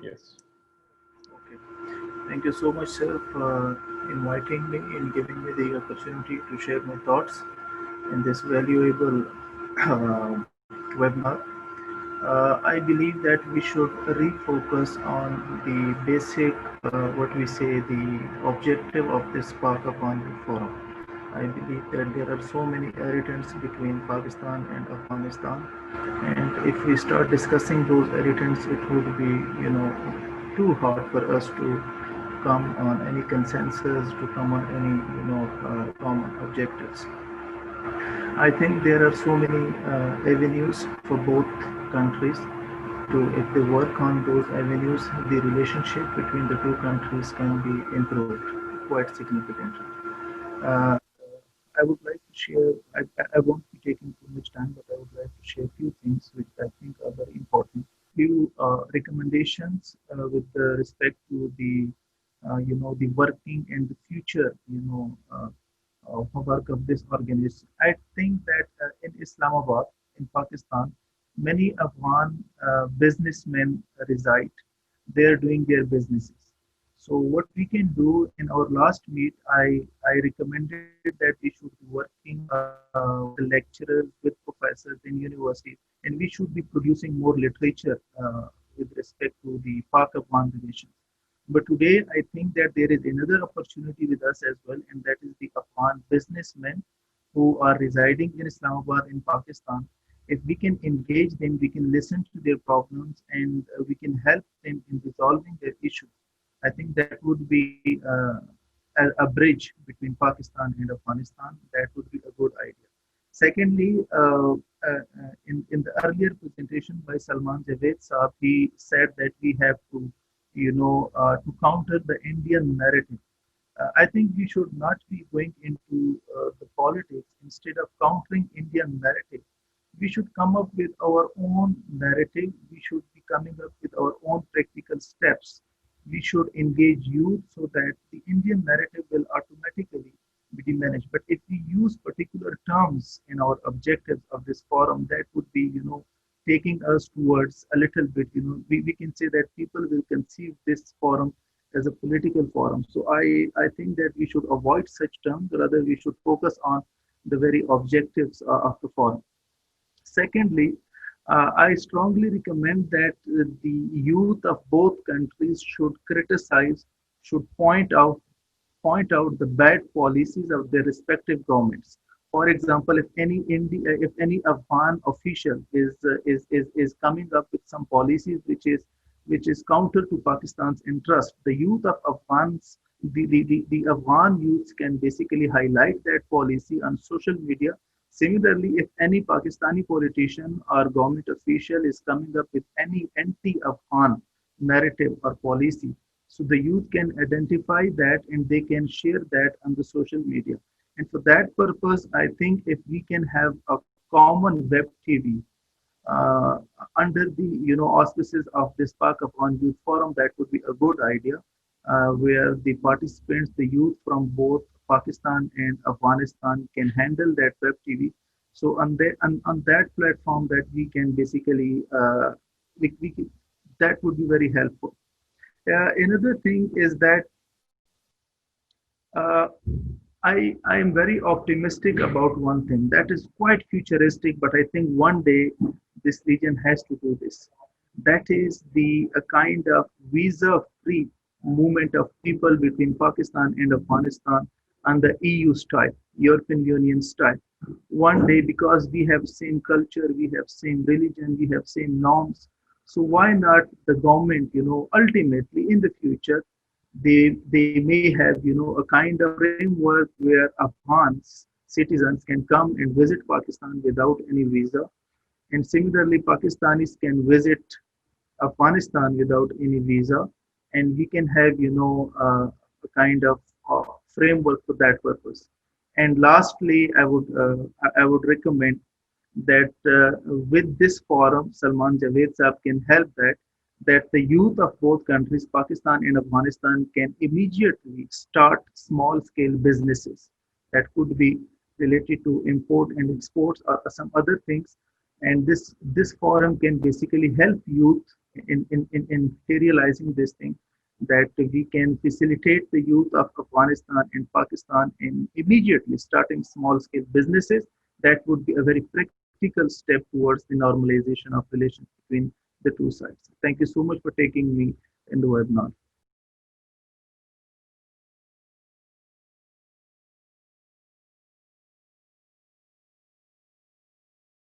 Yes. Okay. Thank you so much, sir, for inviting me and giving me the opportunity to share my thoughts in this valuable webinar. I believe that we should refocus on the basic, what we say, the objective of this Pak-Afghan forum. I believe that there are so many irritants between Pakistan and Afghanistan, and if we start discussing those irritants, it would be, too hard for us to come on any consensus, to come on any, common objectives. I think there are so many avenues for both countries to, if they work on those avenues, the relationship between the two countries can be improved quite significantly. Uh, I would like to share, I won't be taking too much time, but I would like to share a few things which I think are very important. Few recommendations with respect to the, the working and the future, work of this organization. I think that in Islamabad, in Pakistan, many Afghan businessmen reside. They are doing their businesses. So what we can do in our last meet, I recommended that we should be working with the lecturers, with professors in universities, and we should be producing more literature with respect to the Pak-Afghan relations. But today, I think that there is another opportunity with us as well, and that is the Afghan businessmen who are residing in Islamabad in Pakistan. If we can engage them, we can listen to their problems, and we can help them in resolving their issues. I think that would be a bridge between Pakistan and Afghanistan. That would be a good idea. Secondly, in the earlier presentation by Salman Javed Saab, he said that we have to, to counter the Indian narrative. I think we should not be going into the politics instead of countering Indian narrative. We should come up with our own narrative. We should be coming up with our own practical steps. We should engage youth so that the Indian narrative will automatically be diminished. But if we use particular terms in our objectives of this forum, that would be, taking us towards a little bit, we can say that people will conceive this forum as a political forum. So I think that we should avoid such terms, rather we should focus on the very objectives of the forum. Secondly, I strongly recommend that the youth of both countries should criticize, should point out the bad policies of their respective governments. For example, if any Afghan official is coming up with some policies which is counter to Pakistan's interest, the youth of Afghans, the Afghan youths can basically highlight that policy on social media. Similarly, if any Pakistani politician or government official is coming up with any anti-Afghan narrative or policy, so the youth can identify that and they can share that on the social media. And for that purpose, I think if we can have a common web TV uh, under the auspices of this Park Upon Youth Forum, that would be a good idea, where the participants, the youth from both Pakistan and Afghanistan, can handle that web TV. So on that platform, that we can basically that would be very helpful. Another thing is that uh, I am very optimistic about one thing that is quite futuristic, but I think one day this region has to do this. That is the a kind of visa-free movement of people between Pakistan and Afghanistan on the EU style, European Union style. One day, because we have same culture, we have same religion, we have same norms. So why not the government, ultimately in the future, they may have a kind of framework where Afghans citizens can come and visit Pakistan without any visa, and similarly Pakistanis can visit Afghanistan without any visa, and we can have a kind of framework for that purpose. And lastly, I would recommend that with this forum, Salman Javed Saab can help that the youth of both countries, Pakistan and Afghanistan, can immediately start small-scale businesses that could be related to import and exports or some other things. And this forum can basically help youth in materializing this thing, that we can facilitate the youth of Afghanistan and Pakistan in immediately starting small scale businesses. That would be a very practical step towards the normalization of relations between the two sides. Thank you so much for taking me in the webinar.